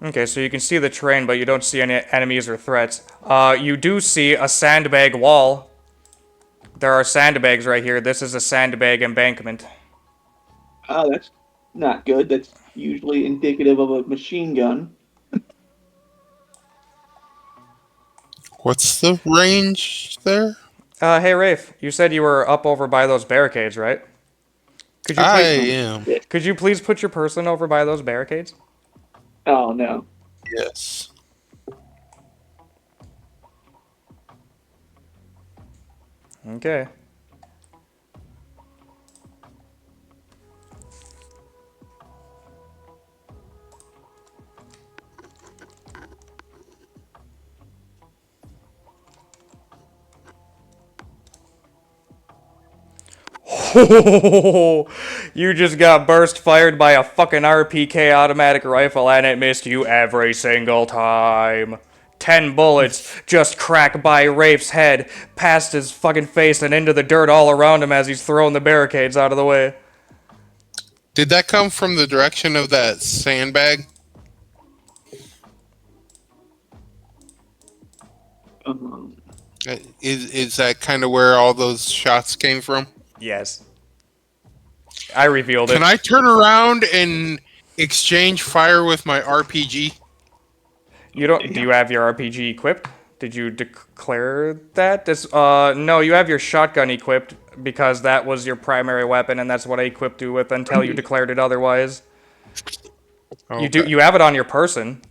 Okay, so you can see the terrain, but you don't see any enemies or threats. You do see a sandbag wall. There are sandbags right here. This is a sandbag embankment. That's not good. That's usually indicative of a machine gun. What's the range there? Hey Rafe, you said you were up over by those barricades, right? Could you I please, Oh am. shit! could you please put your person over by those barricades? Oh no! Yes. Okay. You just got burst fired by a fucking RPK automatic rifle and it missed you every single time. 10 bullets just crack by Rafe's head, past his fucking face and into the dirt all around him as he's throwing the barricades out of the way. Did that come from the direction of that sandbag? Um, Is that kind of where all those shots came from? Yes. I revealed Can it. I turn around and exchange fire with my RPG? You don't. Do damn. you have your RPG equipped? Did you declare that? No, you have your shotgun equipped because that was your primary weapon, and that's what I equipped you with until you declared it otherwise. You do. Okay. You have it on your person.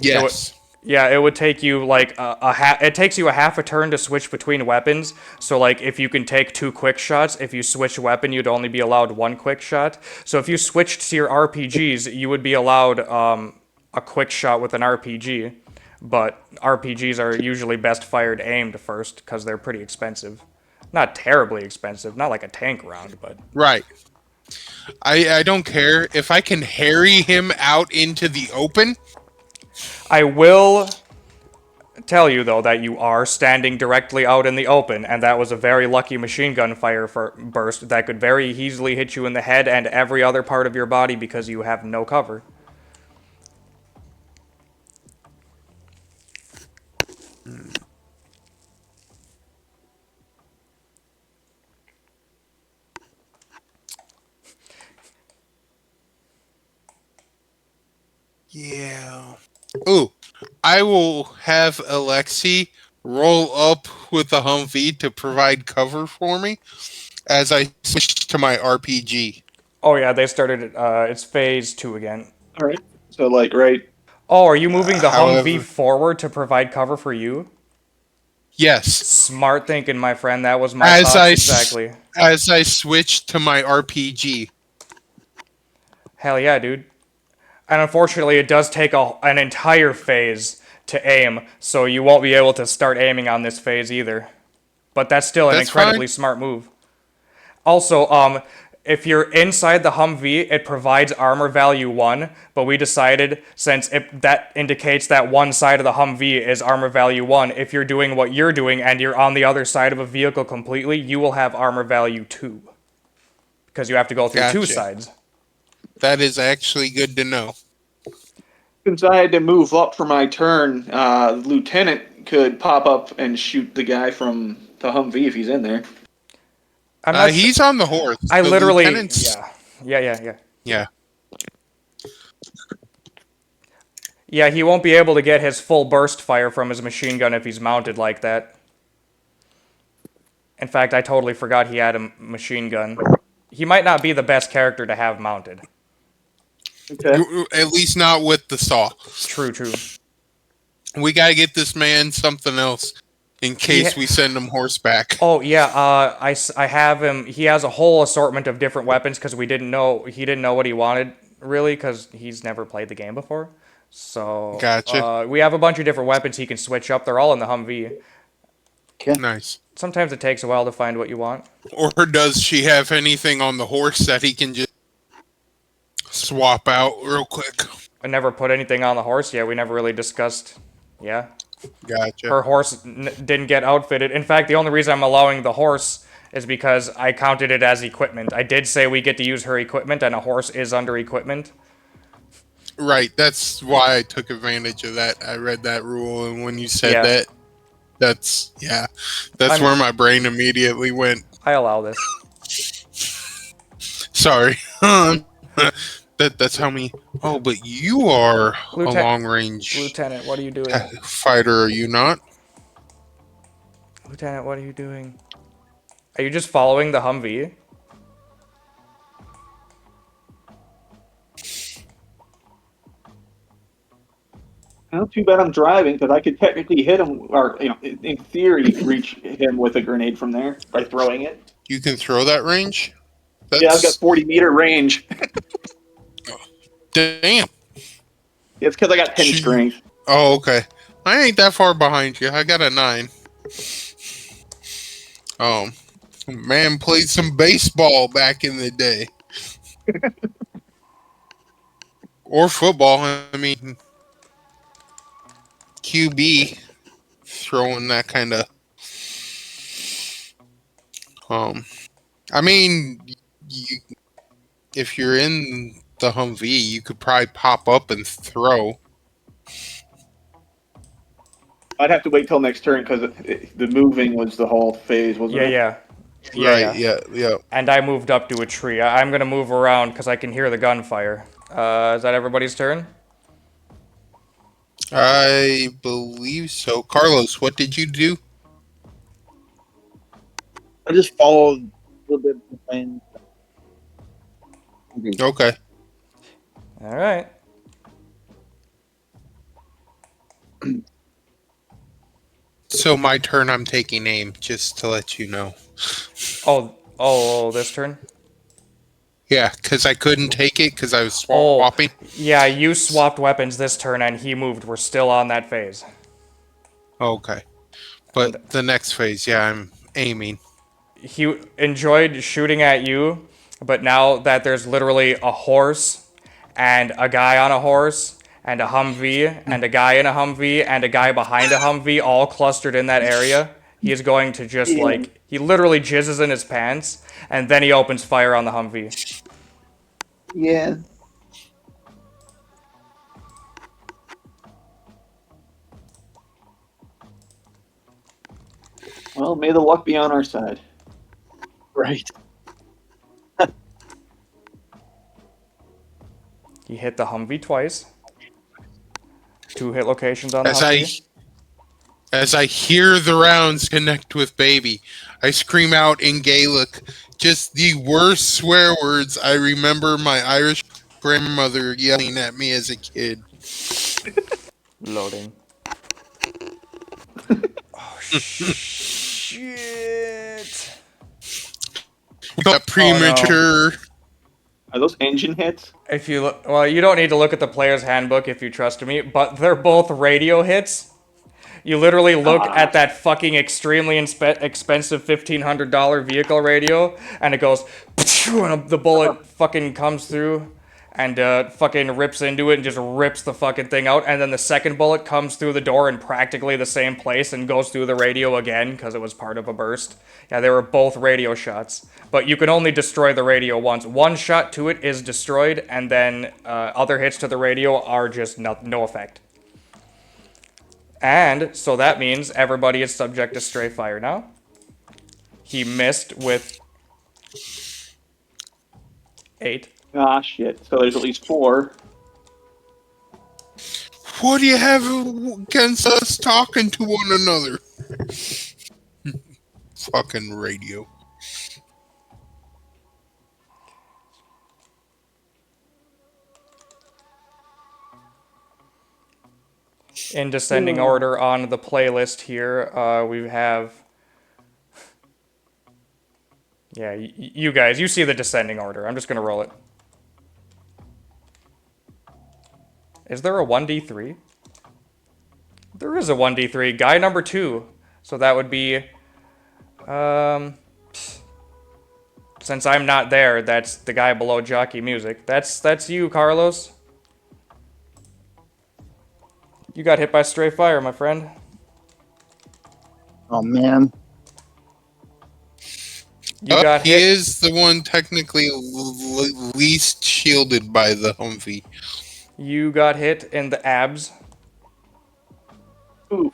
It would. Yes. Yeah, it would take you like it takes you a half a turn to switch between weapons. So like if you can take two quick shots, if you switch weapon, you'd only be allowed one quick shot. So if you switched to your RPGs, you would be allowed a quick shot with an RPG. But RPGs are usually best fired aimed first because they're pretty expensive. Not terribly expensive, not like a tank round, but Right. I don't care if I can harry him out into the open. I will tell you though that you are standing directly out in the open, and that was a very lucky machine gun fire for burst that could very easily hit you in the head and every other part of your body because you have no cover. Yeah. Ooh, I will have Alexi roll up with the Humvee to provide cover for me as I switch to my RPG. Oh yeah, they started it. It's phase 2 again. All right. So like right. Oh, are you moving the Humvee However, forward to provide cover for you? yes, Smart thinking, my friend. That was my as thoughts exactly. I switch to my RPG. Hell yeah, dude. And unfortunately, it does take an entire phase to aim, so you won't be able to start aiming on this phase either. But that's still an That's fine. incredibly smart move. Also, if you're inside the Humvee, it provides armor value 1, but we decided since that indicates that one side of the Humvee is armor value 1, if you're doing what you're doing and you're on the other side of a vehicle completely, you will have armor value 2. Because you have to go through two Gotcha. sides. That is actually good to know. Since I had to move up for my turn, the lieutenant could pop up and shoot the guy from the Humvee if he's in there. I'm not sure. He's on the horse. I The literally. lieutenant's. Yeah. Yeah. Yeah. Yeah, he won't be able to get his full burst fire from his machine gun if he's mounted like that. In fact, I totally forgot he had a machine gun. He might not be the best character to have mounted. Okay. At least not with the saw. True. We gotta get this man something else in case we send him horseback. Oh yeah, I have him. He has a whole assortment of different weapons because he didn't know what he wanted really because he's never played the game before. So Gotcha. we have a bunch of different weapons he can switch up. They're all in the Humvee. Nice. Sometimes it takes a while to find what you want. Or does she have anything on the horse that he can just swap out real quick? I never put anything on the horse yet. We never really discussed. Yeah, Gotcha. her horse didn't get outfitted. In fact, the only reason I'm allowing the horse is because I counted it as equipment. I did say we get to use her equipment, and a horse is under equipment. Right. That's why I took advantage of that. I read that rule, and when you said Yeah. that, that's that's where my brain immediately went. I allow this. Sorry. That's how many. Oh, but you are a long range Lieutenant, what are you doing? fighter, are you not? Lieutenant, what are you doing? Are you just following the Humvee? Not too bad I'm driving because I could technically hit him, or in theory, reach him with a grenade from there by throwing it. You can throw that range. Yeah, I've got That's 40-meter range. damn. It's because I got 10 strength. Oh, okay. I ain't that far behind you. I got a 9. Man played some baseball back in the day. Or football. I mean, QB throwing that kind of. I mean, you, if you're in the Humvee, you could probably pop up and throw. I'd have to wait till next turn because the moving was the whole phase, wasn't it? Yeah. Right? Yeah. And I moved up to a tree. I'm gonna move around because I can hear the gunfire. Is that everybody's turn? I believe so. Carlos, what did you do? I just followed a little bit behind. Okay. All right. So my turn. I'm taking aim, just to let you know. Oh, this turn? Yeah, because I couldn't take it because I was Oh, swapping. yeah, you swapped weapons this turn and he moved. We're still on that phase. Okay. And But the next phase, yeah, I'm aiming. he enjoyed shooting at you, but now that there's literally a horse and a guy on a horse and a Humvee and a guy in a Humvee and a guy behind a Humvee all clustered in that area, he is going to just Yeah. he literally jizzes in his pants and then he opens fire on the Humvee. Yeah. Well, may the luck be on our side. Right. He hit the Humvee twice. 2 hit locations on the As I Humvee. as I hear the rounds connect with baby, I scream out in Gaelic, just the worst swear words I remember my Irish grandmother yelling at me as a kid. Loading. Oh, shit. Premature. Are those engine hits? If you look, well, you don't need to look at the player's handbook if you trust me, but they're both radio hits. You literally look at that fucking extremely expensive $1,500 vehicle radio, and it goes, and the bullet fucking comes through, and fucking rips into it and just rips the fucking thing out, and then the second bullet comes through the door in practically the same place and goes through the radio again because it was part of a burst. Yeah, they were both radio shots, but you can only destroy the radio once. One shot to it is destroyed, and then other hits to the radio are just no effect. And so that means everybody is subject to stray fire now. He missed with 8. Ah, shit. So there's at least 4. What do you have against us talking to one another? Fucking radio. In descending order on the playlist here, we have... Yeah, you guys, you see the descending order. I'm just going to roll it. Is there a 1d3? There is a 1d3. Guy number 2. So that would be... Since I'm not there, that's the guy below Jockey Music. That's you, Carlos. You got hit by stray fire, my friend. Oh man. You got He hit. is the one technically least shielded by the Humvee. You got hit in the abs. Ooh.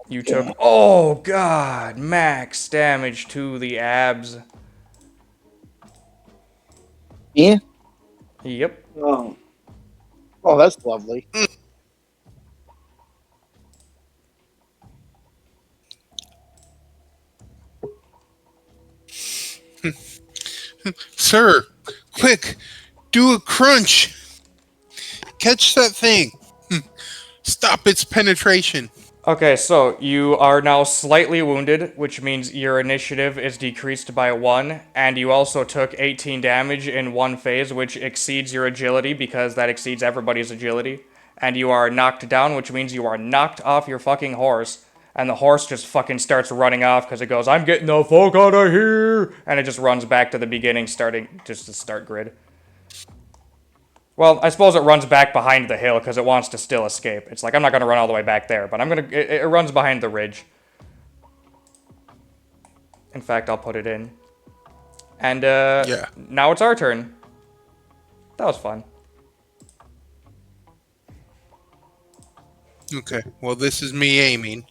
You took, oh god, max damage to the abs. Yeah. Yep. Oh. Oh, that's lovely. Sir, quick, do a crunch. Catch that thing. Stop its penetration. Okay, so you are now slightly wounded, which means your initiative is decreased by 1, and you also took 18 damage in one phase, which exceeds your agility because that exceeds everybody's agility. And you are knocked down, which means you are knocked off your fucking horse. And the horse just fucking starts running off because it goes, I'm getting the fuck out of here! And it just runs back to the beginning, starting just to start grid. Well, I suppose it runs back behind the hill because it wants to still escape. It's like, I'm not going to run all the way back there, but it runs behind the ridge. In fact, I'll put it in. And, Yeah. now it's our turn. That was fun. Okay, well, this is me aiming.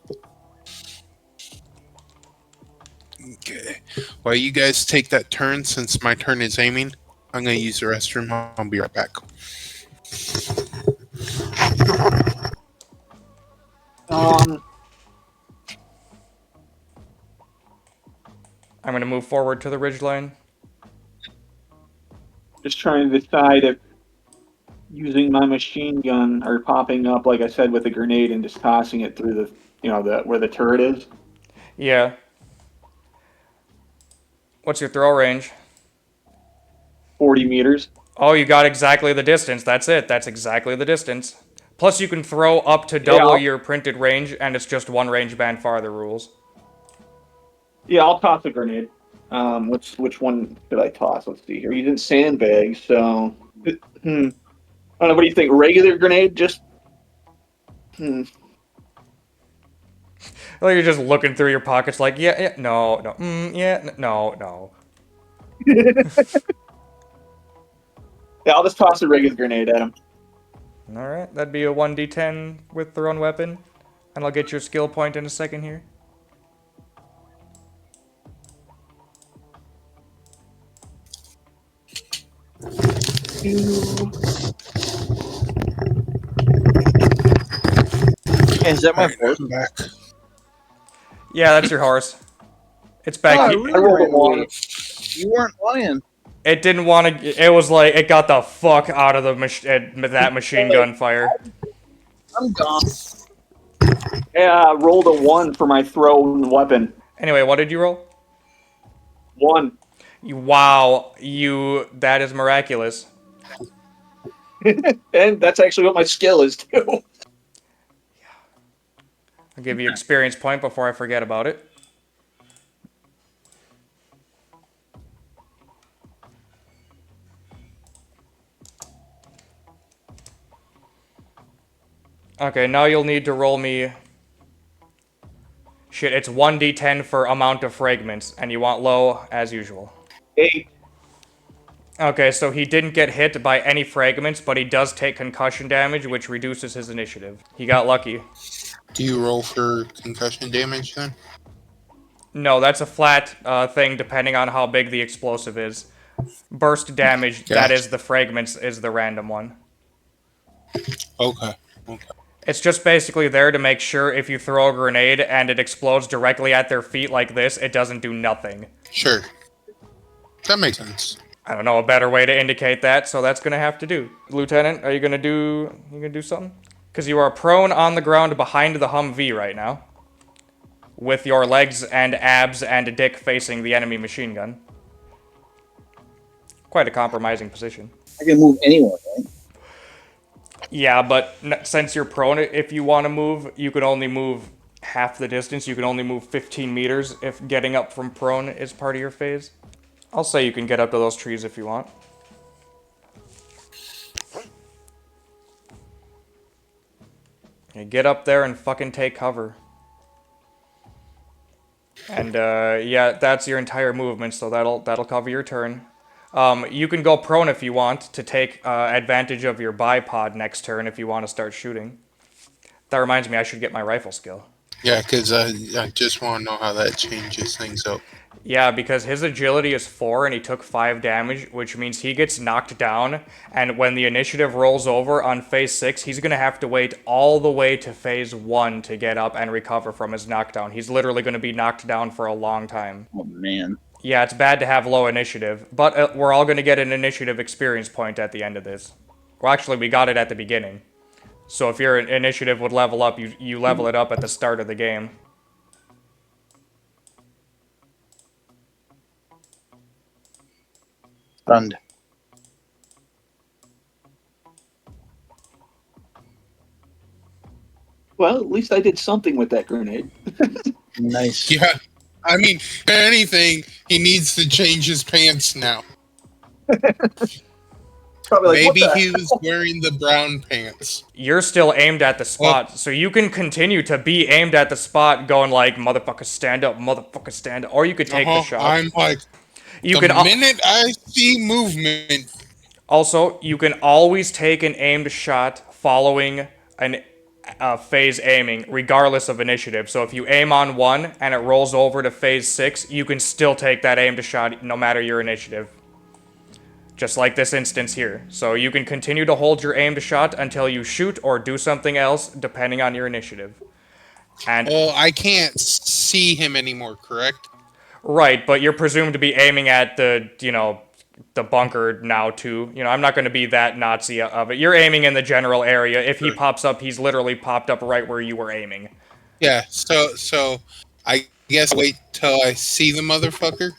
Okay. While you guys take that turn, since my turn is aiming, I'm going to use the restroom. I'll be right back. I'm going to move forward to the ridgeline. Just trying to decide if using my machine gun or popping up, like I said, with a grenade and just tossing it through the, where the turret is. Yeah. What's your throw range? 40 meters. Oh, you got exactly the distance. That's it. That's exactly the distance. Plus, you can throw up to Yeah, double your printed range, and it's just one range band farther rules. Yeah, I'll toss a grenade. Which one should I toss? Let's see here. You didn't sandbag, so I don't know. What do you think? Regular grenade? Just Like you're just looking through your pockets, like, yeah, no, no, yeah, no, no. Yeah, I'll just toss a regular grenade at him. All right, that'd be a 1d10 with thrown weapon, and I'll get your skill point in a second here. Is that my Alright, horse? I'm back. Yeah, that's your horse. It's back. Oh, I here. really I rolled a ran one. away. You weren't lying. It didn't want to. It was like it got the fuck out of that machine gun fire. I'm gone. Yeah, I rolled a 1 for my thrown weapon. Anyway, what did you roll? 1. Wow, you. That is miraculous. And that's actually what my skill is, too. I'll give you experience point before I forget about it. Okay, now you'll need to roll me. Shit, it's 1d10 for amount of fragments, and you want low as usual. 8. Okay, so he didn't get hit by any fragments, but he does take concussion damage, which reduces his initiative. He got lucky. Do you roll for concussion damage then? No, that's a flat thing depending on how big the explosive is. Burst damage, that Gotcha. is the fragments, is the random one. Okay. It's just basically there to make sure if you throw a grenade and it explodes directly at their feet like this, it doesn't do nothing. Sure. That makes sense. I don't know a better way to indicate that, so that's gonna have to do. Lieutenant, are you gonna do something? Because you are prone on the ground behind the Humvee right now, with your legs and abs and dick facing the enemy machine gun. Quite a compromising position. I can move anywhere, right? Yeah, but since you're prone, if you want to move, you can only move half the distance. You can only move 15 meters if getting up from prone is part of your phase. I'll say you can get up to those trees if you want. Okay, get up there and fucking take cover. And yeah, that's your entire movement, so that'll cover your turn. You can go prone if you want to take advantage of your bipod next turn if you want to start shooting. That reminds me, I should get my rifle skill. Yeah, because I just want to know how that changes things up. Yeah, because his agility is 4 and he took 5 damage, which means he gets knocked down. And when the initiative rolls over on phase 6, he's going to have to wait all the way to phase 1 to get up and recover from his knockdown. He's literally going to be knocked down for a long time. Oh man. Yeah, it's bad to have low initiative, but we're all going to get an initiative experience point at the end of this. Well, actually, we got it at the beginning. So if your initiative would level up, you level it up at the start of the game. Stunned. Well, at least I did something with that grenade. Nice. Yeah, I mean, if anything, he needs to change his pants now. Probably like, Maybe what the he was wearing the brown pants. You're still aimed at the spot, so you can continue to be aimed at the spot, going like, motherfucker stand up, motherfucker stand up, or you could take the shot. I'm like, You the can minute I see movement, also, you can always take an aimed shot following an phase aiming, regardless of initiative. So if you aim on 1 and it rolls over to phase 6, you can still take that aimed shot no matter your initiative. Just like this instance here. So you can continue to hold your aimed shot until you shoot or do something else, depending on your initiative. And well, I can't see him anymore, correct? right, but you're presumed to be aiming at the, the bunker now too. I'm not going to be that Nazi of it. You're aiming in the general area. If he pops up, he's literally popped up right where you were aiming. Yeah, so I guess wait till I see the motherfucker.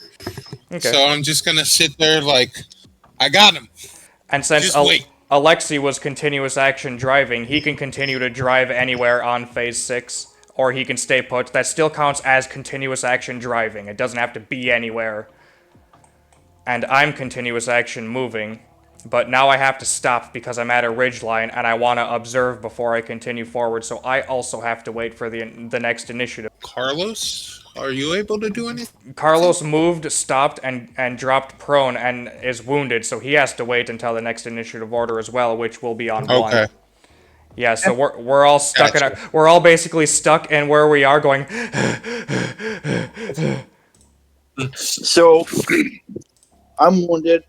Okay. So I'm just gonna sit there like, I got him. And since Just wait. Alexi was continuous action driving, he can continue to drive anywhere on phase 6, or he can stay put. That still counts as continuous action driving. It doesn't have to be anywhere. And I'm continuous action moving, but now I have to stop because I'm at a ridgeline and I want to observe before I continue forward, so I also have to wait for the next initiative. Carlos, are you able to do anything? Carlos moved, stopped, and dropped prone and is wounded, so he has to wait until the next initiative order as well, which will be on 1. Okay. Yeah, so we're all stuck in we're all basically stuck in where we are going. So I'm wounded.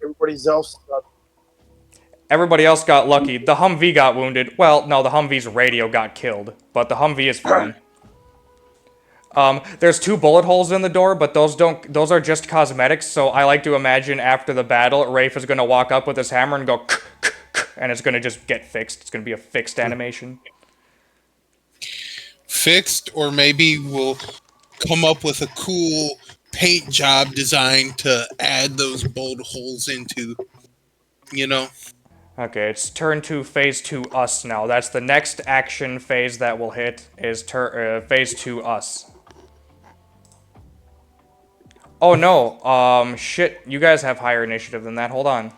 Everybody else got lucky. The Humvee got wounded. Well, no, the Humvee's radio got killed, but the Humvee is fine. There's 2 bullet holes in the door, but those are just cosmetics, so I like to imagine after the battle, Rafe is gonna walk up with his hammer and go and it's gonna just get fixed. It's gonna be a fixed animation. Fixed, or maybe we'll come up with a cool paint job design to add those bullet holes into, Okay, it's turn 2, phase 2, us now. That's the next action phase that will hit, is phase 2, us. Oh no, shit, you guys have higher initiative than that, hold on.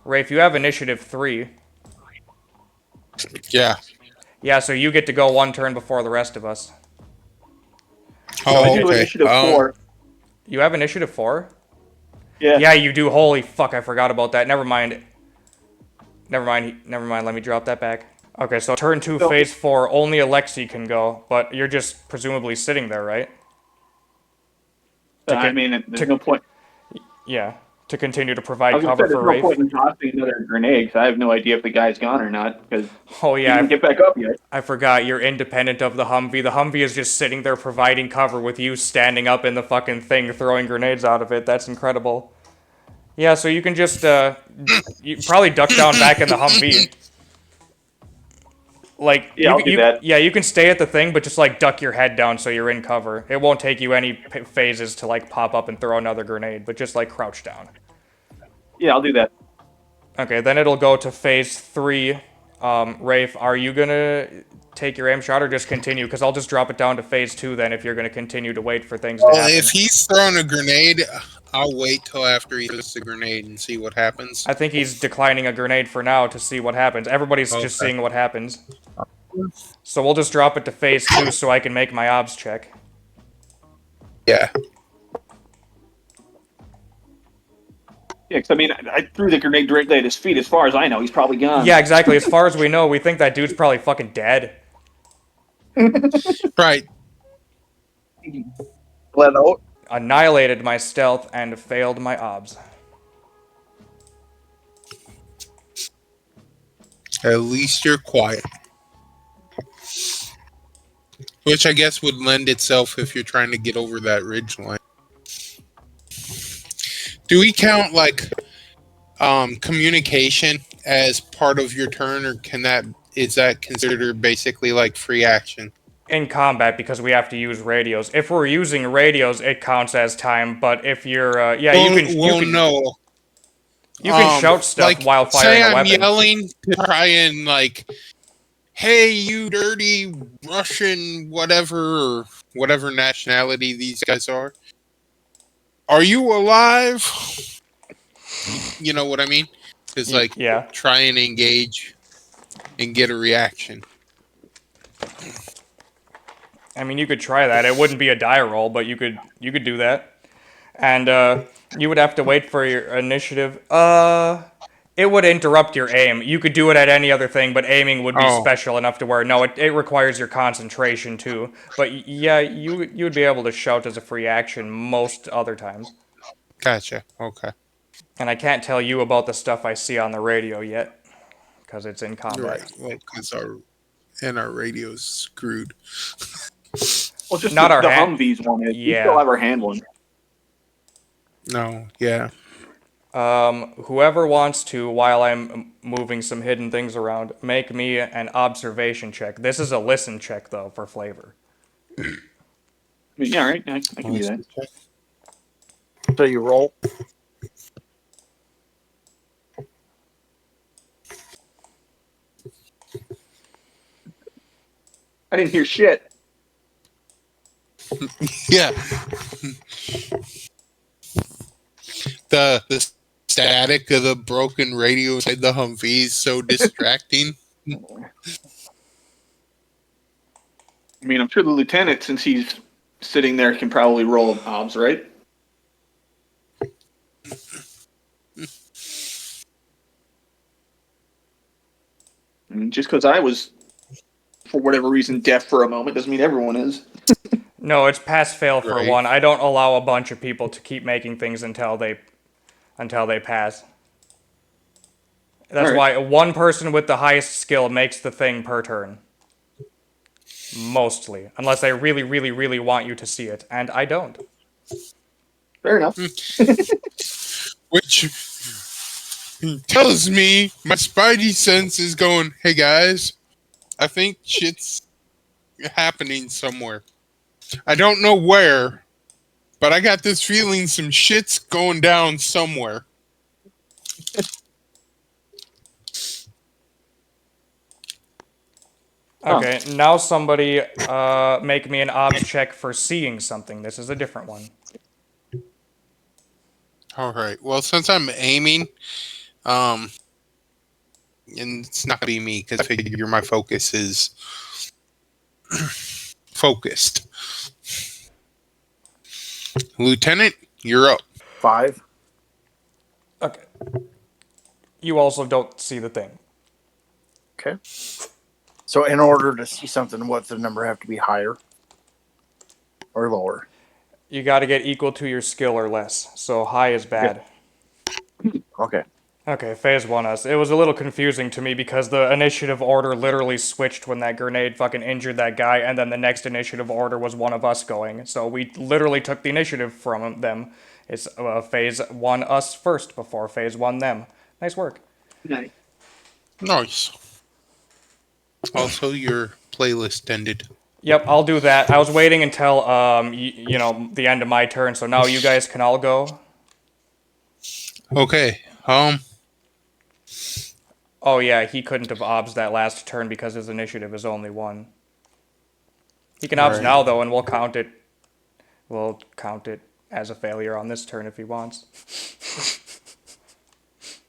Rafe, you have initiative 3. Yeah. Yeah, so you get to go 1 turn before the rest of us. Oh, I do okay. initiative 4. You have initiative 4? Yeah. Yeah, you do, holy fuck, I forgot about that, never mind, let me drop that back. Okay, so turn 2, phase 4, only Alexi can go, but you're just presumably sitting there, right? I mean, there's no point. Yeah, to continue to I provide was gonna cover say, for there's no Rafe. point in tossing another grenade, because I have no idea if the guy's gone or not, because Oh he yeah, didn't get back up yet. I forgot, you're independent of the Humvee. The Humvee is just sitting there providing cover with you standing up in the fucking thing throwing grenades out of it. That's incredible. Yeah, so you can just, you probably duck down back in the Humvee. Like, Yeah, I'll do that. Yeah, you can stay at the thing, but just, like, duck your head down so you're in cover. It won't take you any phases to, like, pop up and throw another grenade, but just, like, crouch down. Yeah, I'll do that. Okay, then it'll go to phase 3. Rafe, are you gonna take your aim shot or just continue? Because I'll just drop it down to phase 2 then if you're gonna continue to wait for things to happen. If he's throwing a grenade, I'll wait till after he throws the grenade and see what happens. I think he's declining a grenade for now to see what happens. Everybody's just seeing what happens. So we'll just drop it to phase 2 so I can make my obs check. Yeah. Yeah, because I mean, I threw the grenade directly at his feet. As far as I know, he's probably gone. Yeah, exactly. As far as we know, we think that dude's probably fucking dead. Right. Let out. Annihilated my stealth and failed my obs. At least you're quiet. Which I guess would lend itself if you're trying to get over that ridge line. Do we count like communication as part of your turn, or is that considered basically like free action? In combat, because we have to use radios. If we're using radios, it counts as time. But if you're, yeah, No. you can shout stuff Like, while say firing a I'm weapon. yelling to try and like, "Hey, you dirty Russian, whatever, or whatever nationality these guys are you alive?" You know what I mean? It's like Yeah. try and engage and get a reaction. I mean, you could try that. It wouldn't be a die roll, but you could do that. And you would have to wait for your initiative. It would interrupt your aim. You could do it at any other thing, but aiming would be Oh. special enough to where no, it requires your concentration too. But yeah, you would be able to shout as a free action most other times. Gotcha. Okay. And I can't tell you about the stuff I see on the radio yet, because it's in combat. Right. Well, because our radio's screwed. Well, just Not the our hand- Humvees one is. We Yeah. still have our hand one. No. Yeah. Whoever wants to, while I'm moving some hidden things around, make me an observation check. This is a listen check, though, for flavor. I mean, yeah, right. I can do that. So you roll. I didn't hear shit. Yeah. The static of the broken radio inside the Humvee is so distracting. I mean, I'm sure the lieutenant, since he's sitting there, can probably roll obs, right? I mean, just because I was, for whatever reason, deaf for a moment doesn't mean everyone is. No, it's pass fail for Right. one. I don't allow a bunch of people to keep making things until they pass. That's Alright. why one person with the highest skill makes the thing per turn. Mostly. Unless I really, really, really want you to see it. And I don't. Fair enough. Which tells me my spidey sense is going, "Hey guys, I think shit's happening somewhere. I don't know where, but I got this feeling some shit's going down somewhere." Okay, now somebody make me an obs check for seeing something. This is a different one. All right. Well, since I'm aiming, and it's not gonna be me because I figure my focus is focused. Lieutenant, you're up. 5. Okay. You also don't see the thing. Okay. So in order to see something, what's the number have to be higher or lower? You gotta get equal to your skill or less. So high is bad. Okay. Okay, phase won us. It was a little confusing to me because the initiative order literally switched when that grenade fucking injured that guy, and then the next initiative order was one of us going. So we literally took the initiative from them. It's phase one us first before phase one them. Nice work. Nice. Nice. Also, your playlist ended. Yep, I'll do that. I was waiting until you know, the end of my turn, so now you guys can all go. Okay. Oh yeah, he couldn't have obs that last turn because his initiative is only 1. He can obs Right. now though, and we'll count it. We'll count it as a failure on this turn if he wants.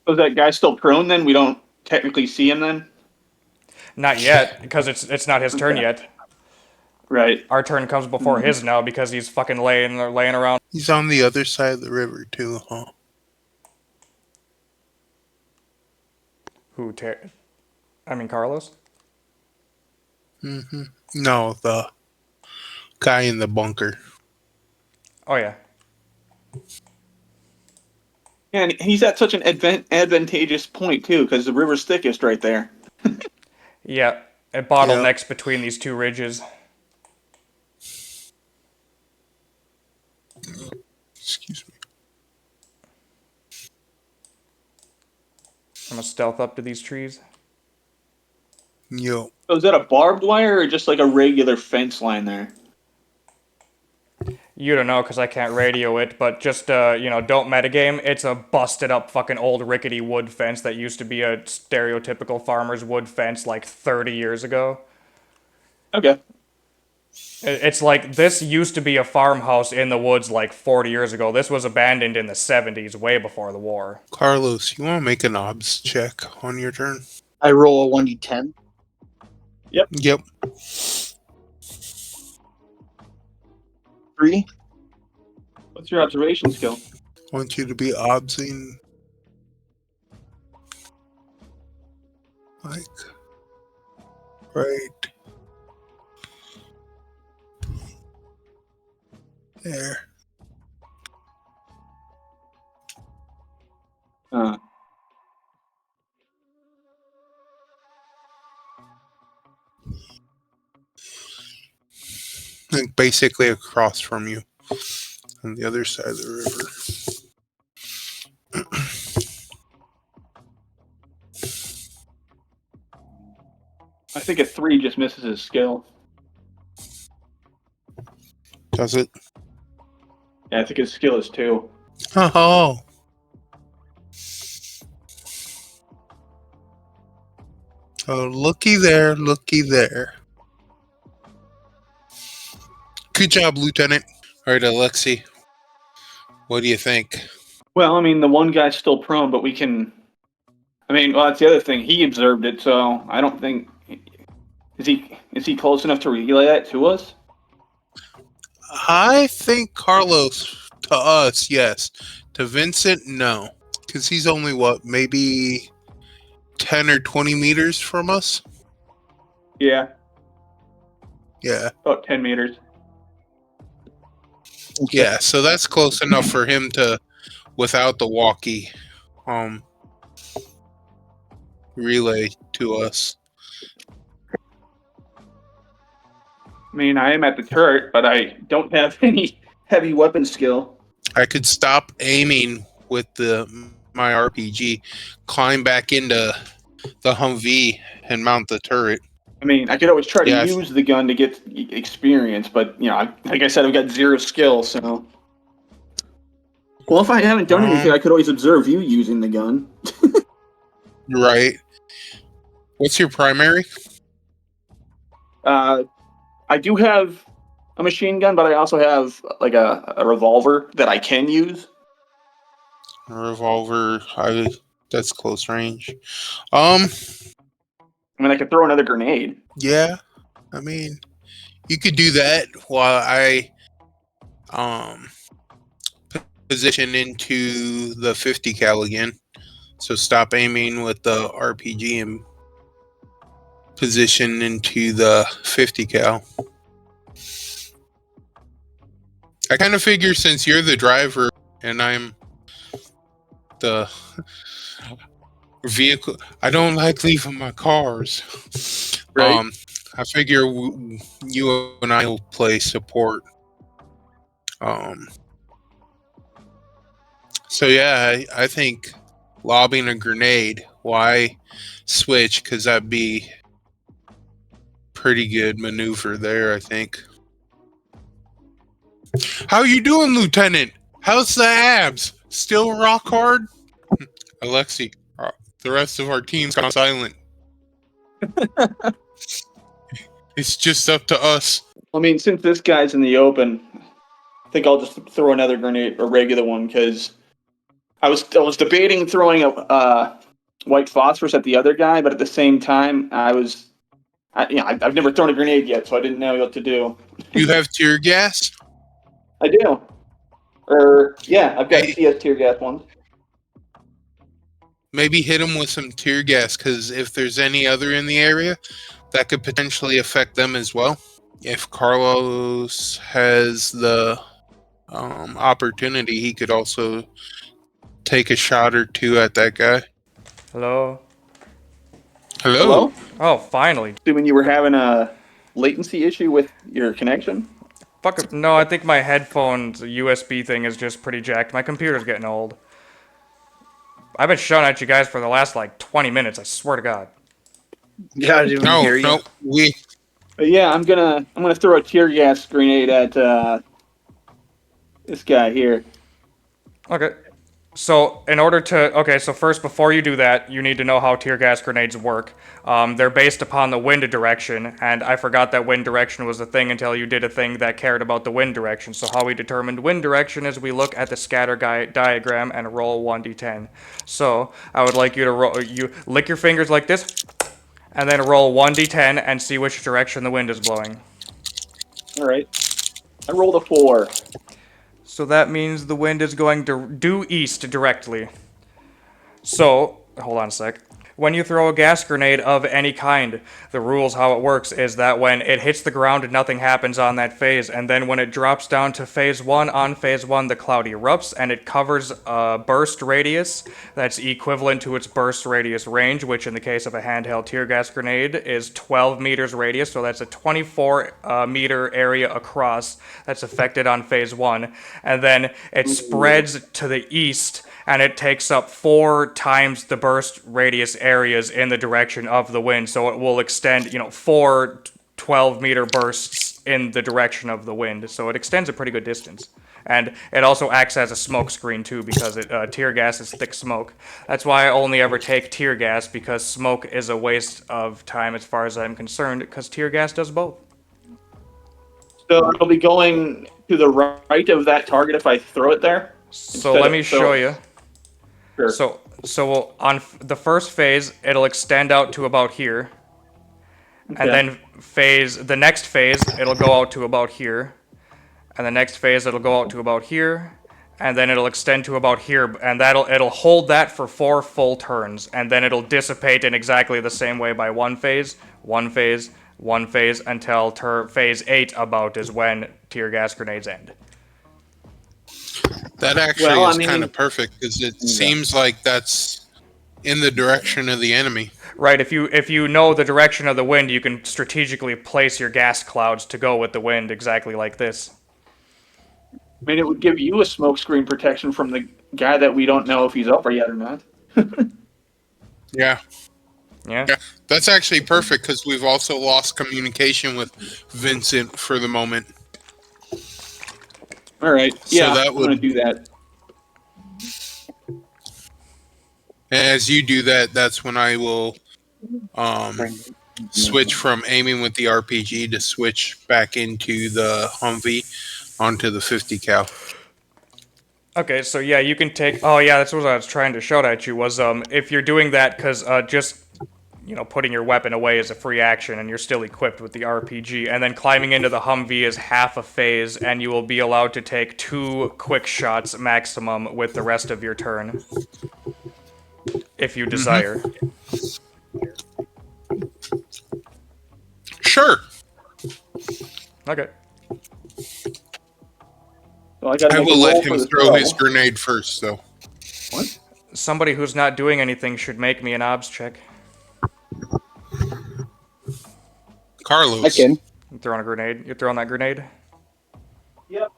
So is that guy still prone then? We don't technically see him then? Not yet, because it's not his turn yet. Right. Our turn comes before his now because he's fucking laying around. He's on the other side of the river too, huh? Carlos? No, the guy in the bunker. Oh, yeah. And he's at such an advantageous point, too, because the river's thickest right there. Yeah, it bottlenecks between these two ridges. Excuse me. I'm gonna stealth up to these trees. Yo. So is that a barbed wire or just like a regular fence line there? You don't know because I can't radio it, but just, don't metagame. It's a busted up fucking old rickety wood fence that used to be a stereotypical farmer's wood fence like 30 years ago. Okay. It's like this used to be a farmhouse in the woods like 40 years ago. This was abandoned in the 70s, way before the war. Carlos, you want to make an obs check on your turn? I roll a 1d10. Yep. 3. What's your observation skill? I want you to be obsing. Like, right there. Like basically across from you on the other side of the river. I think a 3 just misses his skill. Does it? Yeah, I think his skill is 2. Oh. Oh, looky there, looky there. Good job, Lieutenant. All right, Alexi. What do you think? Well, I mean, the one guy's still prone, but we can... that's the other thing. He observed it, so I don't think... Is he close enough to relay that to us? I think Carlos, to us, yes. To Vincent, no. Because he's only, maybe 10 or 20 meters from us? Yeah, Yeah. about 10 meters. Yeah, so that's close enough for him to, without the walkie, relay to us. I mean, I am at the turret, but I don't have any heavy weapon skill. I could stop aiming with my RPG, climb back into the Humvee, and mount the turret. I mean, I could always try to Yeah, use the gun to get experience, but, like I said, I've got 0 skill, so... Well, if I haven't done anything, I could always observe you using the gun. Right. What's your primary? I do have a machine gun, but I also have, like, a revolver that I can use. A revolver. That's close range. I mean, I could throw another grenade. Yeah. I mean, you could do that while I position into the 50 cal again. So stop aiming with the RPG and position into the 50 cal. I kind of figure since you're the driver and I'm the vehicle, I don't like leaving my cars. Right. I figure you and I will play support. So yeah, I think lobbing a grenade. Why switch? Because that'd be pretty good maneuver there, I think. How you doing, Lieutenant? How's the abs? Still rock hard? Alexi, the rest of our team's gone silent. It's just up to us. I mean, since this guy's in the open, I think I'll just throw another grenade, a regular one, because I was debating throwing a white phosphorus at the other guy, but at the same time, I I've never thrown a grenade yet, so I didn't know what to do. You have tear gas? I do. I've got Hey. CS tear gas ones. Maybe hit them with some tear gas, because if there's any other in the area, that could potentially affect them as well. If Carlos has the opportunity, he could also take a shot or two at that guy. Hello? Hello? Oh, finally. Assuming you were having a latency issue with your connection. Fuck it. No, I think my headphones USB thing is just pretty jacked. My computer's getting old. I've been shouting at you guys for the last, 20 minutes, I swear to God. Yeah, I didn't even hear you. No, But yeah, I'm gonna throw a tear gas grenade at this guy here. Okay. So, so first, before you do that, you need to know how tear gas grenades work. They're based upon the wind direction, and I forgot that wind direction was a thing until you did a thing that cared about the wind direction. So how we determined wind direction is we look at the scatter diagram and roll 1d10. So, I would like you to you lick your fingers like this, and then roll 1d10 and see which direction the wind is blowing. All right. I rolled a 4. So that means the wind is going due east directly. So, hold on a sec. When you throw a gas grenade of any kind, the rules how it works is that when it hits the ground, nothing happens on that phase, and then when it drops down to phase 1, on phase 1 the cloud erupts and it covers a burst radius that's equivalent to its burst radius range, which in the case of a handheld tear gas grenade is 12 meters radius, so that's a 24 meter area across that's affected on phase 1, and then it spreads to the east and it takes up 4 times the burst radius areas in the direction of the wind. So it will extend, 4 12-meter bursts in the direction of the wind. So it extends a pretty good distance. And it also acts as a smoke screen too, because tear gas is thick smoke. That's why I only ever take tear gas, because smoke is a waste of time as far as I'm concerned, because tear gas does both. So it'll be going to the right of that target if I throw it there? So let me show you. Sure. So on the first phase, it'll extend out to about here. Okay. And then the next phase, it'll go out to about here. And the next phase, it'll go out to about here. And then it'll extend to about here. And it'll hold that for 4 full turns. And then it'll dissipate in exactly the same way by one phase, until phase 8 about is when tear gas grenades end. that actually is kind of perfect, because it seems like that's in the direction of the enemy. Right, if you know the direction of the wind, you can strategically place your gas clouds to go with the wind exactly like this. I mean, it would give you a smokescreen protection from the guy that we don't know if he's over yet or not. Yeah. Yeah. That's actually perfect, because we've also lost communication with Vincent for the moment. All right. So Yeah, that I'm going to do that. As you do that, that's when I will switch from aiming with the RPG to switch back into the Humvee onto the 50 cal. Okay, so yeah, you can take... Oh yeah, that's what I was trying to shout at you, was if you're doing that, because just... putting your weapon away is a free action, and you're still equipped with the RPG. And then climbing into the Humvee is half a phase, and you will be allowed to take 2 quick shots maximum with the rest of your turn, if you desire. Sure. Okay. So I will let him throw his grenade first, though. What? Somebody who's not doing anything should make me an obs check. Carlos. I can. You throwing a grenade? You throwing that grenade? Yep.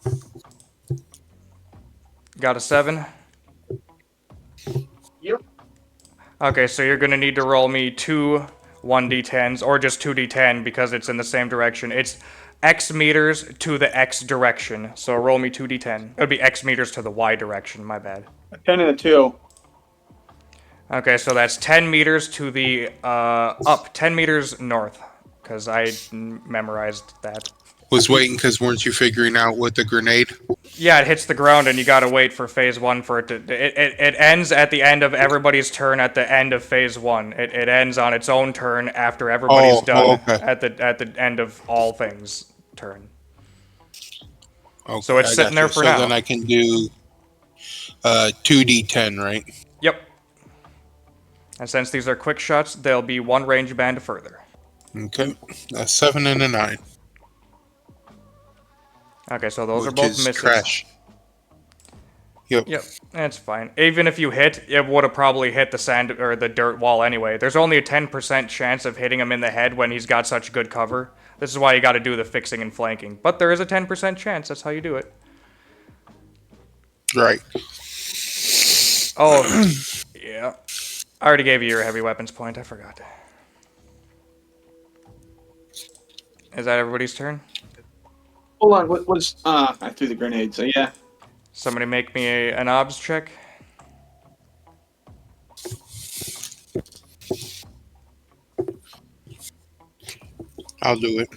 Got a 7? Yep. Okay, so you're gonna need to roll me 2 1d10s, or just 2d10 because it's in the same direction. It's X meters to the X direction, so roll me 2d10. It would be X meters to the Y direction, my bad. 10 and a 2. Okay, so that's 10 meters to the, 10 meters north, because I memorized that. Was waiting because weren't you figuring out with the grenade? Yeah, it hits the ground, and you gotta wait for phase one for it to. It ends at the end of everybody's turn at the end of phase one. It ends on its own turn after everybody's done okay. at the end of all things turn. Okay, So it's I sitting got there you. for So now. then I can do 2d10, right? Yep. And since these are quick shots, they'll be one range band further. Okay, a 7 and a 9, Okay, so those are which both is misses. trash. Yep. Yep, that's fine. Even if you hit, it would have probably hit the sand or the dirt wall anyway. There's only a 10% chance of hitting him in the head when he's got such good cover. This is why you got to do the fixing and flanking. But there is a 10% chance. That's how you do it. Right. Oh, yeah. I already gave you your heavy weapons point. I forgot. Is that everybody's turn? Hold on. What was? I threw the grenade. So yeah. Somebody make me an obs check. I'll do it.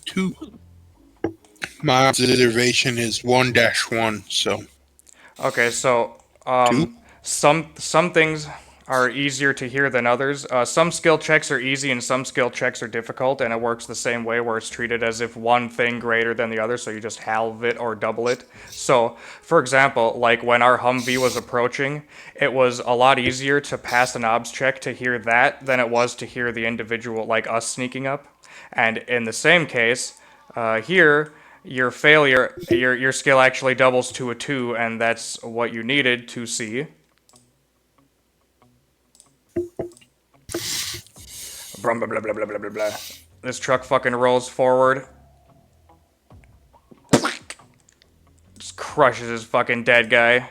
Two. My observation is 1-1, so Okay, so two. some things are easier to hear than others. Some skill checks are easy and some skill checks are difficult, and it works the same way where it's treated as if one thing greater than the other, so you just halve it or double it. So, for example, like when our Humvee was approaching, it was a lot easier to pass an obs check to hear that than it was to hear the individual, like us sneaking up. And in the same case, here, your failure, your skill actually doubles to a 2, and that's what you needed to see. Blah, blah, blah, blah, blah, blah, blah, blah. This truck fucking rolls forward. Just crushes his fucking dead guy.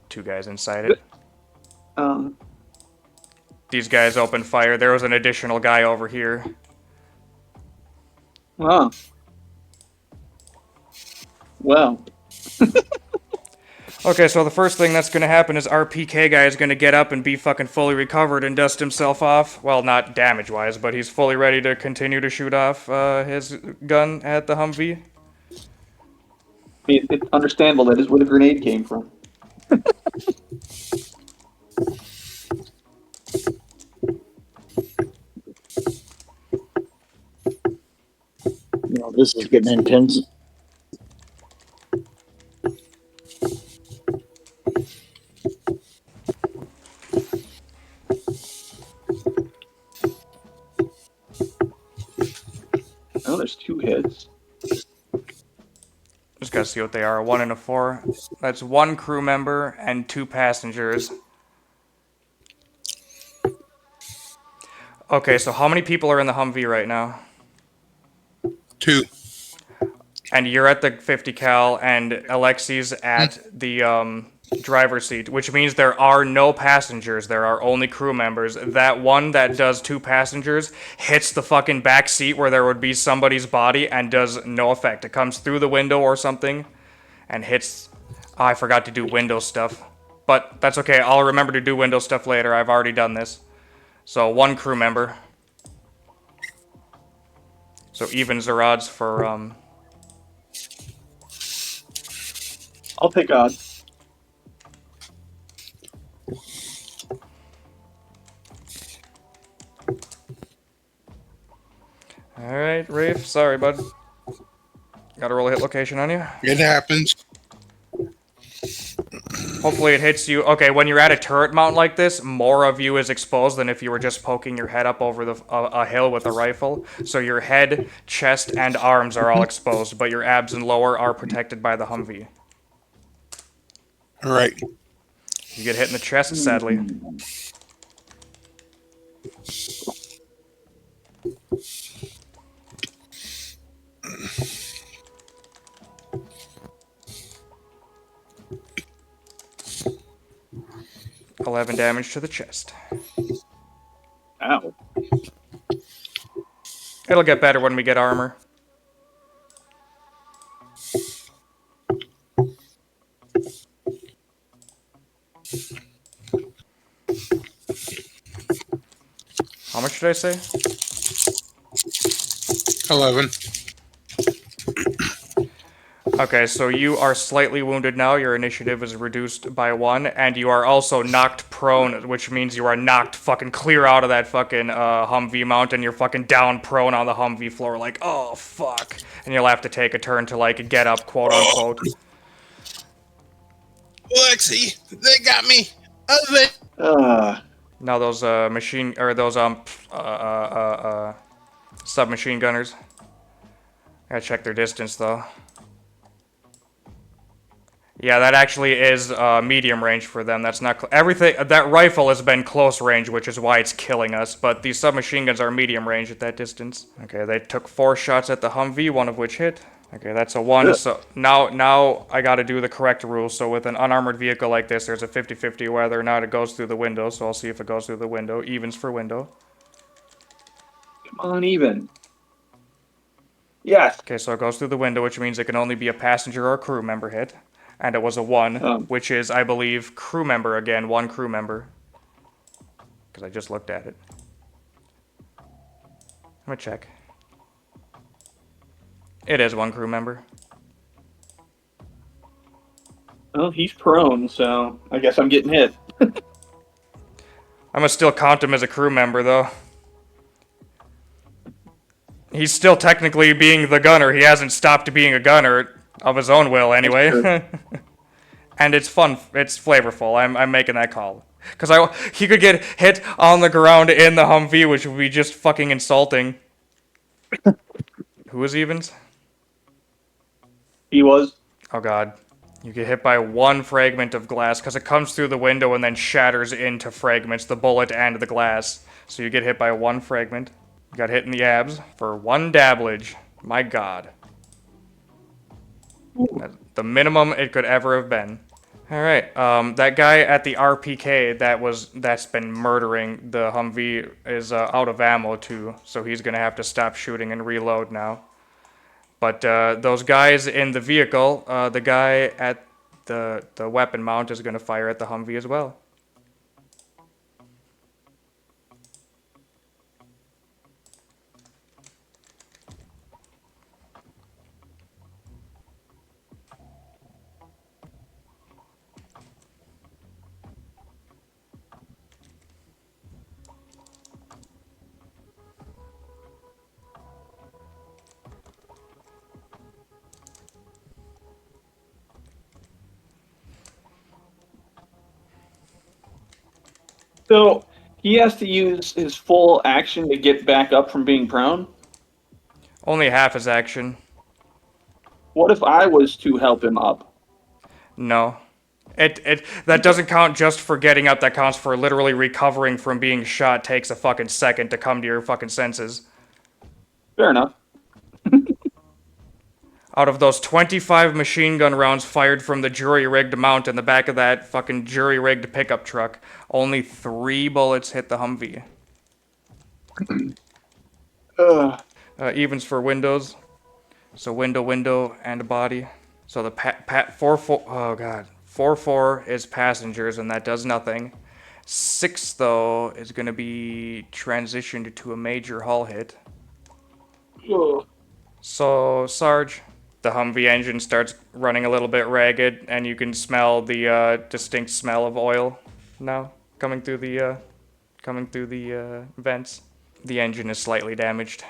Two guys inside it. These guys open fire. There was an additional guy over here. Oh. Well. Okay, so the first thing that's gonna happen is our PK guy is gonna get up and be fucking fully recovered and dust himself off. Well, not damage-wise, but he's fully ready to continue to shoot off his gun at the Humvee. It's understandable. That is where the grenade came from. This is getting intense. Oh, there's 2 heads. Just gotta see what they are. A 1 and a 4. That's 1 crew member and 2 passengers. Okay, so how many people are in the Humvee right now? 2. And you're at the 50 cal, and Alexi's at the driver's seat, which means there are no passengers. There are only crew members. That one that does 2 passengers hits the fucking back seat where there would be somebody's body and does no effect. It comes through the window or something and hits. Oh, I forgot to do window stuff. But that's okay. I'll remember to do window stuff later. I've already done this. So 1 crew member. So evens the odds for I'll take odds. Alright, Rafe. Sorry, bud. Gotta roll a hit location on you. It happens. Hopefully it hits you. Okay, when you're at a turret mount like this, more of you is exposed than if you were just poking your head up over a hill with a rifle. So your head, chest, and arms are all exposed, but your abs and lower are protected by the Humvee. All right. You get hit in the chest, sadly. 11 damage to the chest. Ow. It'll get better when we get armor. How much did I say? 11. Okay, so you are slightly wounded now. Your initiative is reduced by 1, and you are also knocked prone, which means you are knocked fucking clear out of that fucking Humvee mount, and you're fucking down prone on the Humvee floor, like, oh fuck. And you'll have to take a turn to like get up, quote unquote. Alexi, they got me. Now those submachine gunners. Gotta check their distance though. Yeah, that actually is medium range for them. That's not everything. That rifle has been close range, which is why it's killing us. But these submachine guns are medium range at that distance. Okay, they took 4 shots at the Humvee, 1 of which hit. Okay, that's a 1. So now I got to do the correct rule. So with an unarmored vehicle like this, there's a 50-50 whether or not it goes through the window. So I'll see if it goes through the window. Evens for window. Come on, even. Yes. Okay, so it goes through the window, which means it can only be a passenger or a crew member hit. And it was a 1, which is, I believe, crew member again. 1 crew member. Because I just looked at it. I'm gonna check. It is 1 crew member. Well, he's prone, so I guess I'm getting hit. I'm gonna still count him as a crew member, though. He's still technically being the gunner. He hasn't stopped being a gunner. Of his own will, anyway. And it's fun. It's flavorful. I'm making that call. Because he could get hit on the ground in the Humvee, which would be just fucking insulting. Who was Evans? He was. Oh, God. You get hit by 1 fragment of glass, because it comes through the window and then shatters into fragments, the bullet and the glass. So you get hit by 1 fragment. You got hit in the abs for 1 dabblage. My God. The minimum it could ever have been. All right, that guy at the RPK that's been murdering the Humvee is out of ammo too, so he's gonna have to stop shooting and reload now. But those guys in the vehicle, the guy at the weapon mount is gonna fire at the Humvee as well. So he has to use his full action to get back up from being prone? Only half his action. What if I was to help him up? No. That doesn't count just for getting up, that counts for literally recovering from being shot takes a fucking second to come to your fucking senses. Fair enough. Out of those 25 machine gun rounds fired from the jury-rigged mount in the back of that fucking jury-rigged pickup truck, only 3 bullets hit the Humvee. Evens for windows. So window, and body. So the 4-4 is passengers, and that does nothing. 6, though, is going to be transitioned to a major hull hit. Ugh. So, Sarge, the Humvee engine starts running a little bit ragged, and you can smell the distinct smell of oil now coming through the vents. The engine is slightly damaged.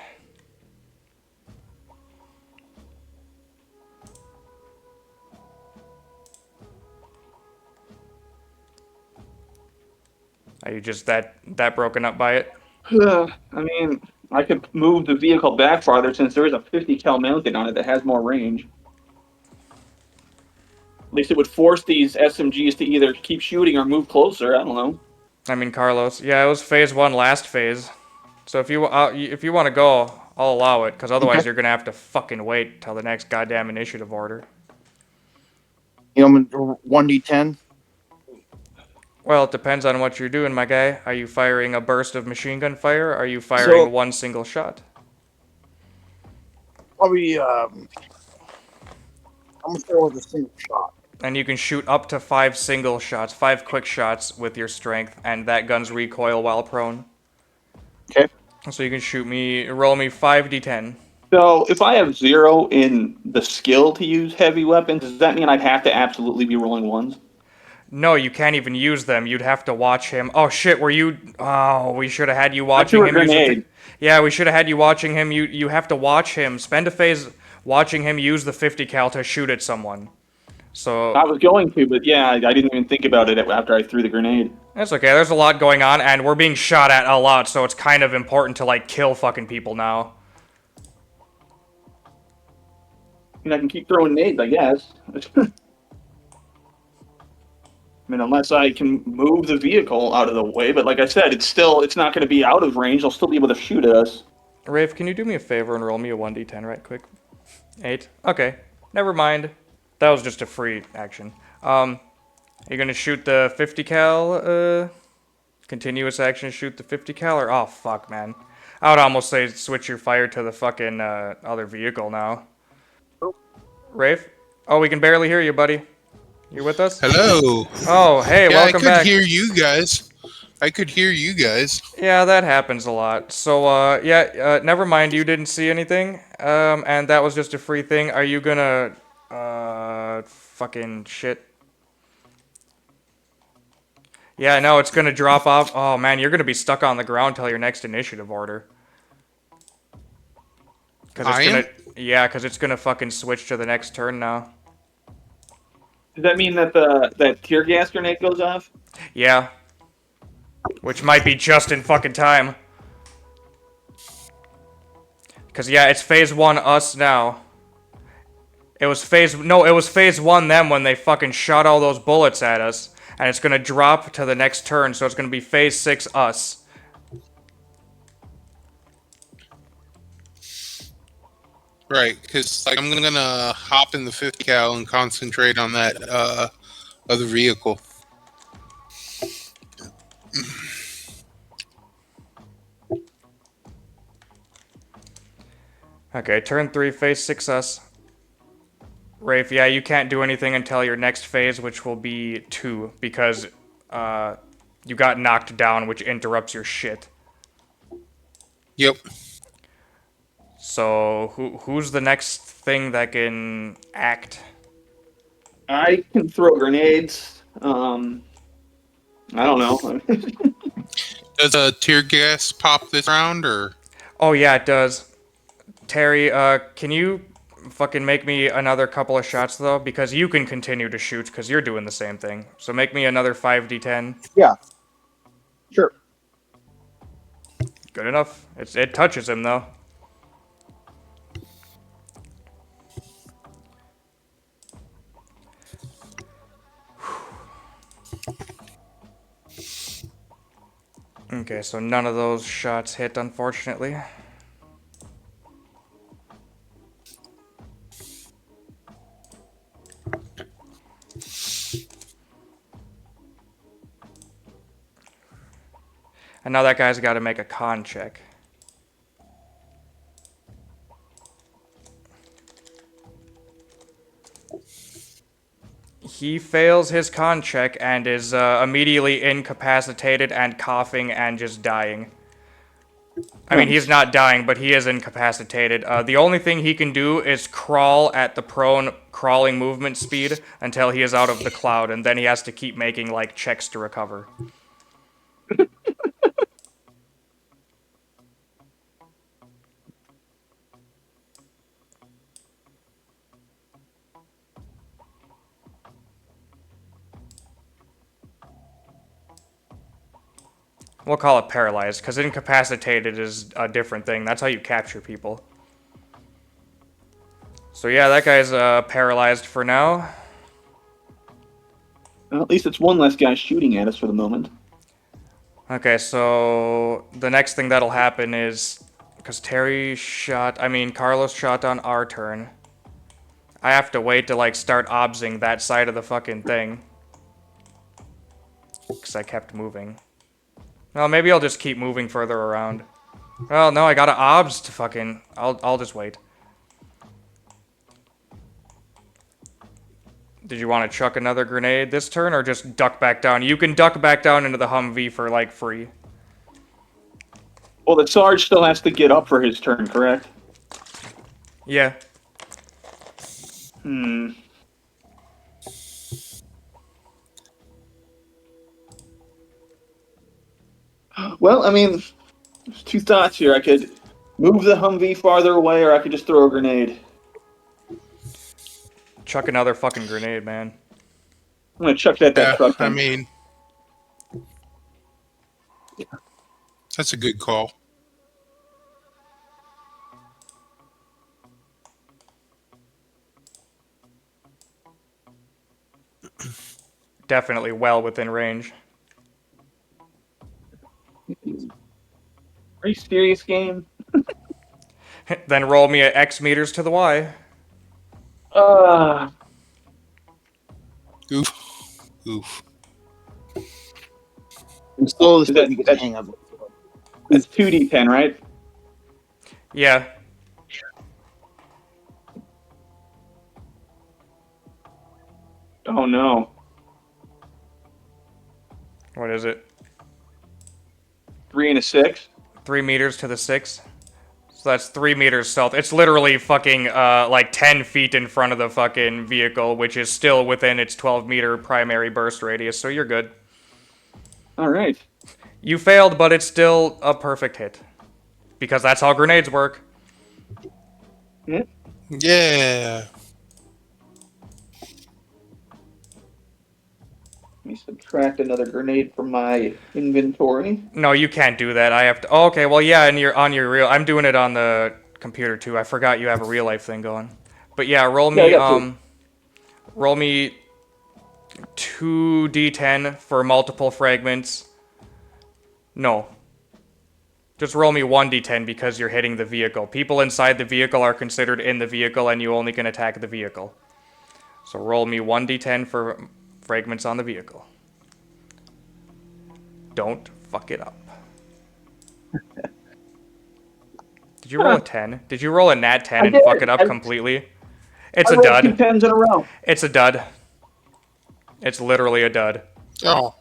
Are you just that broken up by it? I mean, I could move the vehicle back farther since there is a 50 cal mounted on it that has more range. At least it would force these SMGs to either keep shooting or move closer. I don't know. I mean, Carlos. Yeah, it was phase 1 last phase. So if you want to go, I'll allow it, because otherwise you're gonna have to fucking wait till the next goddamn initiative order. You know, 1d10. Well, it depends on what you're doing, my guy. Are you firing a burst of machine gun fire? Or are you So firing one single shot? Probably, I'm gonna throw with a single shot. And you can shoot up to 5 single shots, 5 quick shots with your strength, and that gun's recoil while prone. Okay. So you can roll me 5d10. so if I have 0 in the skill to use heavy weapons, does that mean I'd have to absolutely be rolling ones? No, you can't even use them. You'd have to watch him. Oh shit, were you? Oh, we should have had you I threw watching a him use the. grenade. Yeah, we should have had you watching him. You have to watch him. Spend a phase watching him use the 50 cal to shoot at someone. I So was going to, but yeah, I didn't even think about it after I threw the grenade. that's okay. There's a lot going on, and we're being shot at a lot, so it's kind of important to like kill fucking people now. I mean, I can keep throwing nades, I guess. I mean, unless I can move the vehicle out of the way, but like I said, it's not going to be out of range. I'll still be able to shoot at us. Rafe, can you do me a favor and roll me a 1d10 right quick? 8. Okay. Never mind. That was just a free action. You're gonna shoot the 50 cal, continuous action, shoot the 50 cal, or oh fuck, man. I would almost say switch your fire to the fucking other vehicle now. Rafe? Oh, we can barely hear you, buddy. You with us? Hello. Oh, hey, Yeah, I welcome could back. hear you guys. I could hear you guys. Yeah, that happens a lot. So, never mind, you didn't see anything, and that was just a free thing. Are you gonna, fucking shit? Yeah, no, it's gonna drop off. Oh man, you're gonna be stuck on the ground till your next initiative order. Cause it's I gonna, am? yeah, cause it's gonna fucking switch to the next turn now. Does that mean that that tear gas grenade goes off? Yeah. Which might be just in fucking time. Cause yeah, it's phase 1 us now. It was phase 1 them when they fucking shot all those bullets at us. And it's gonna drop to the next turn, so it's gonna be phase 6 us. Right, because like I'm gonna hop in the 50 cal and concentrate on that other vehicle. Okay, turn 3, phase 6 us. Rafe, yeah, you can't do anything until your next phase, which will be 2, because you got knocked down, which interrupts your shit. Yep. So, who's the next thing that can act? I can throw grenades. I don't know. Does a tear gas pop this round or? Oh, yeah, it does. Terry, can you fucking make me another couple of shots, though? Because you can continue to shoot, because you're doing the same thing. So make me another 5d10. Yeah. Sure. Good enough. It touches him, though. Okay, so none of those shots hit, unfortunately. And now that guy's got to make a con check. He fails his con check and is immediately incapacitated and coughing and just dying. I mean, he's not dying, but he is incapacitated. The only thing he can do is crawl at the prone crawling movement speed until he is out of the cloud, and then he has to keep making, like, checks to recover. We'll call it paralyzed, because incapacitated is a different thing. That's how you capture people. So yeah, that guy's paralyzed for now. Well, at least it's one less guy shooting at us for the moment. Okay, so the next thing that'll happen is, because Carlos shot on our turn. I have to wait to, like, start obsing that side of the fucking thing. Because I kept moving. Well, maybe I'll just keep moving further around. Well, no, I got obs to fucking... I'll just wait. Did you want to chuck another grenade this turn, or just duck back down? You can duck back down into the Humvee for, like, free. Well, the Sarge still has to get up for his turn, correct? Yeah. Hmm. Well, I mean, there's two thoughts here. I could move the Humvee farther away, or I could just throw a grenade. Chuck another fucking grenade, man. I'm gonna chuck that Yeah, truck. I Then. mean, that's a good call. Definitely well within range. Are you serious, game? Then roll me at X meters to the Y. Oof. Oof. I'm slowly Is that- starting to get the that's- hang of it. That's 2d10, right? Yeah. Oh no. What is it? 3 and a 6. 3 meters to the 6. So that's 3 meters south. It's literally fucking, like 10 feet in front of the fucking vehicle, which is still within its 12-meter primary burst radius, so you're good. All right. You failed, but it's still a perfect hit. Because that's how grenades work. Yeah. Let me subtract another grenade from my inventory. No, you can't do that. I have to... Oh, okay, well, yeah, and you're on your real... I'm doing it on the computer, too. I forgot you have a real-life thing going. But yeah, roll Yeah, I me, got two. Roll me 2d10 for multiple fragments. No. Just roll me 1d10 because you're hitting the vehicle. People inside the vehicle are considered in the vehicle, and you only can attack the vehicle. So roll me 1d10 for fragments on the vehicle. Don't fuck it up. Did you roll a 10? Did you roll a nat 10 and did. fuck it up I- completely? It's I a rolled 2 dud. 10s in a row. It's a dud. It's literally a dud. Oh.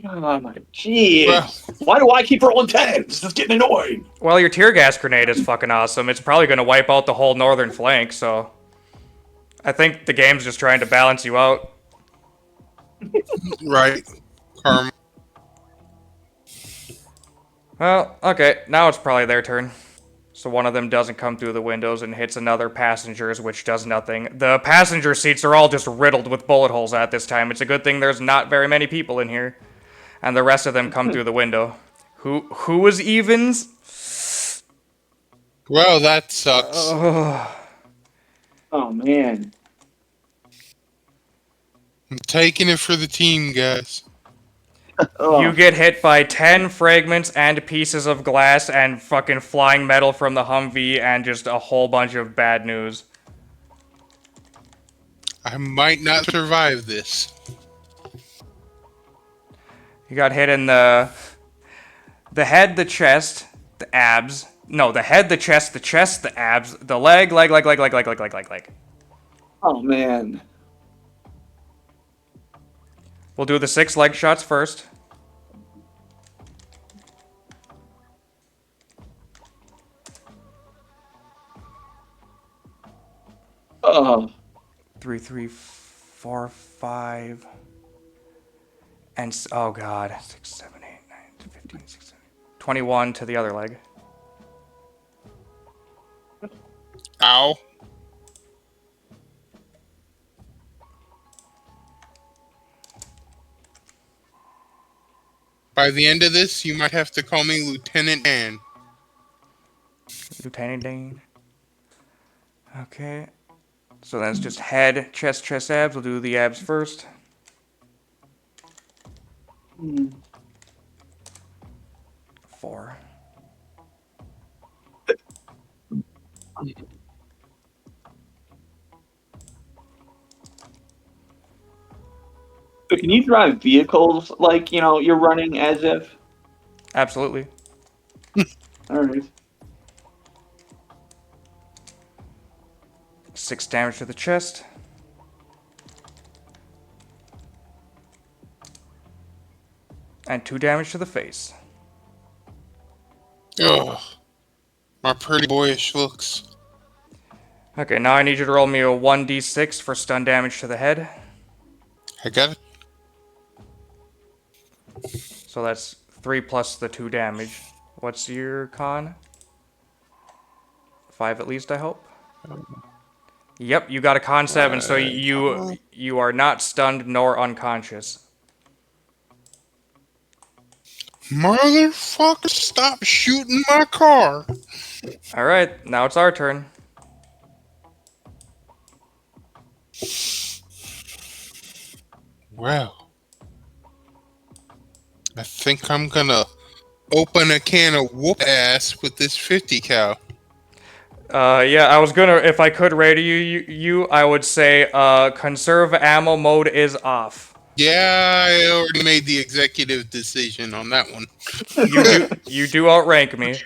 Oh my jeez. Well. Why do I keep rolling 10s? This is getting annoying. Well, your tear gas grenade is fucking awesome. It's probably going to wipe out the whole northern flank, so... I think the game's just trying to balance you out. Right. Karma. Well, okay, now it's probably their turn. So one of them doesn't come through the windows and hits another passenger's, which does nothing. The passenger seats are all just riddled with bullet holes at this time. It's a good thing there's not very many people in here. And the rest of them come through the window. Who was evens? Well, that sucks. Oh man. I'm taking it for the team, guys. Oh. You get hit by 10 fragments and pieces of glass and fucking flying metal from the Humvee and just a whole bunch of bad news. I might not survive this. You got hit in the head, the chest, the abs. No, the head, the chest, the abs, the leg. Oh man. We'll do the 6 leg shots first. Oh. 3, 3, 4, 5. And, oh god. 6, 7, 8, 9, 15, 16, 21 to the other leg. Ow. By the end of this, you might have to call me Lieutenant Dan. Lieutenant Dane. Okay. So then it's just head, chest, abs. We'll do the abs first. Hmm. 4. So can you drive vehicles like you're running as if? Absolutely. All right. 6 damage to the chest. And 2 damage to the face. Ugh. My pretty boyish looks. Okay, now I need you to roll me a 1d6 for stun damage to the head. I got it. So that's 3 plus the 2 damage. What's your con? 5 at least, I hope. Yep, you got a con 7, so you are not stunned nor unconscious. Motherfucker, stop shooting my car. Alright, now it's our turn. Well, I think I'm gonna open a can of whoop ass with this 50 cal. Yeah, I was gonna, if I could radio you, I would say, conserve ammo mode is off. Yeah, I already made the executive decision on that one. You do outrank me.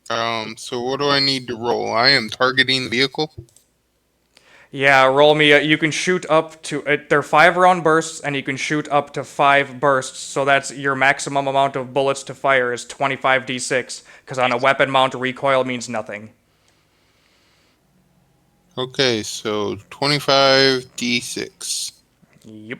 So what do I need to roll? I am targeting the vehicle. Yeah, roll me. You can shoot up to. They're 5-round bursts, and you can shoot up to 5 bursts. So that's your maximum amount of bullets to fire is 25d6. Because on a weapon mount, recoil means nothing. Okay, so 25d6. Yep.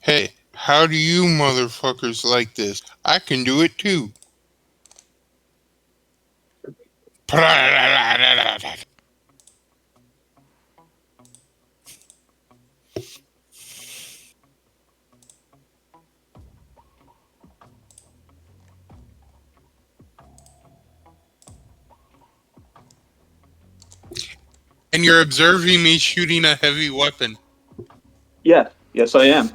Hey, how do you motherfuckers like this? I can do it too. And you're observing me shooting a heavy weapon. Yes, I am.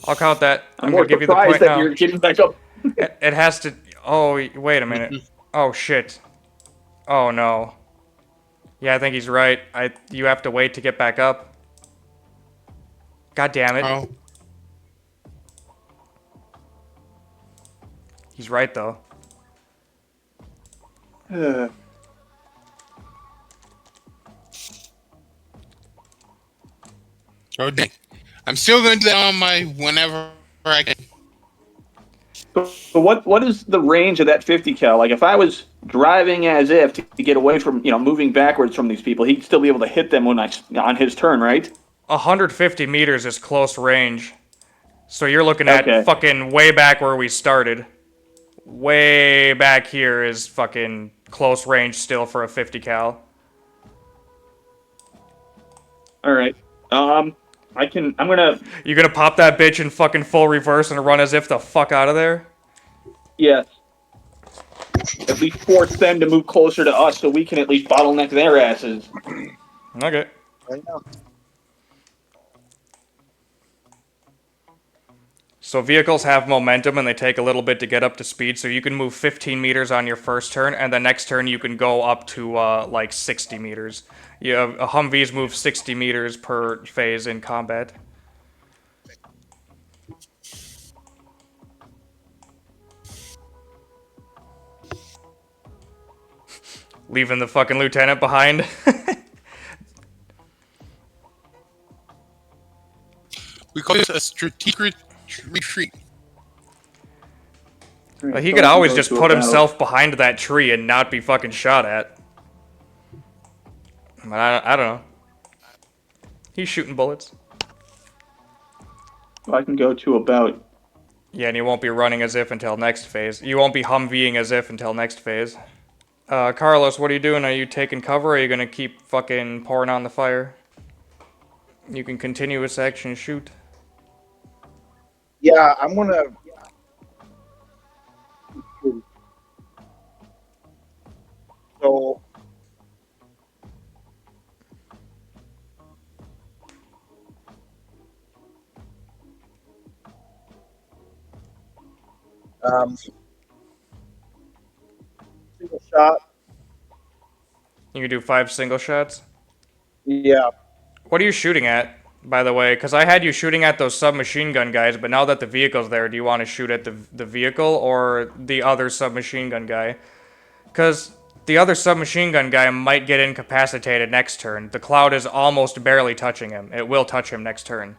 I'll count that. I'm I'm more gonna give you the surprised point that now. you're getting back up. It has to. Oh, wait a minute. Oh shit. Oh no. Yeah, I think he's right. You have to wait to get back up. God damn it. Oh, He's right though. oh dang. I'm still gonna do that on my whenever I can. So what is the range of that 50 cal? Like if I was driving as if to get away from moving backwards from these people, he'd still be able to hit them on his turn, right? 150 meters is close range. So you're looking at Okay. fucking way back where we started. Way back here is fucking close range still for a 50 cal. All right. I'm gonna. You gonna pop that bitch in fucking full reverse and run as if the fuck out of there? Yes. At least force them to move closer to us so we can at least bottleneck their asses. Okay. I know. So vehicles have momentum and they take a little bit to get up to speed, so you can move 15 meters on your first turn, and the next turn you can go up to like 60 meters. Humvees move 60 meters per phase in combat. Leaving the fucking lieutenant behind. We call this a strategic retreat. Like, he could always just put himself behind that tree and not be fucking shot at. But I don't know. He's shooting bullets. I can go to about. Yeah, and you won't be running as if until next phase. You won't be Humveeing as if until next phase. Carlos, what are you doing? Are you taking cover, or are you gonna keep fucking pouring on the fire? You can continuous action shoot. Yeah, I'm gonna. So. Single shot. You can do 5 single shots. Yeah. What are you shooting at, by the way? Because I had you shooting at those submachine gun guys, but now that the vehicle's there, do you want to shoot at the vehicle or the other submachine gun guy? Because the other submachine gun guy might get incapacitated next turn. The cloud is almost barely touching him. It will touch him next turn.